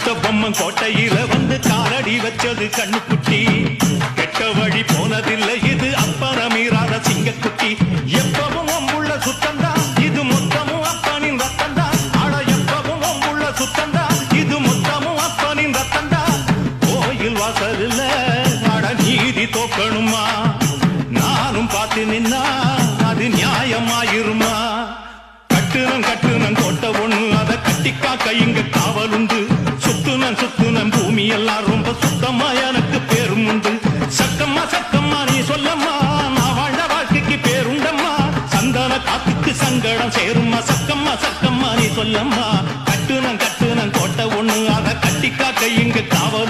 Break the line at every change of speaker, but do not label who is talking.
கட்டபொம்மன் கோட்டையில வந்து காலடி வச்சது கண்ணுக்குட்டி கெட்ட வழி போனதில்லை இது அப்பன மீறாத சிங்கக்குட்டி எப்பவும் ஒம்புள்ள சுத்தந்தா இது மொத்தமும் அப்பனின் ரத்தந்தா ஆட எப்பவும் ஒம்புள்ள சுத்தந்தா இது மொத்தமும் அப்பனின் ரத்தந்தா கோயில் வாசலில் ஆட நீதி தோக்கணுமா நானும் பார்த்து நின்னா அது நியாயமாயிருமா கட்டுனம் கோட்டை ஒண்ணு அதை கட்டிக்காக்க இங்க காவலுண்டு சுத்துனம் பூமி எல்லாம் ரொம்ப சுத்தமா எனக்கு பேரும் உண்டு சக்கம்மா நீ சொல்லம்மா நான் வாழ்ந்த வாழ்க்கைக்கு பேருண்டம்மா சந்தன காத்துக்கு சங்கடம் சேரும்மா சக்கம்மா நீ சொல்லம்மா கட்டுனம் கோட்டை ஒண்ணு அதை கட்டிக்காக்க இங்க காவல்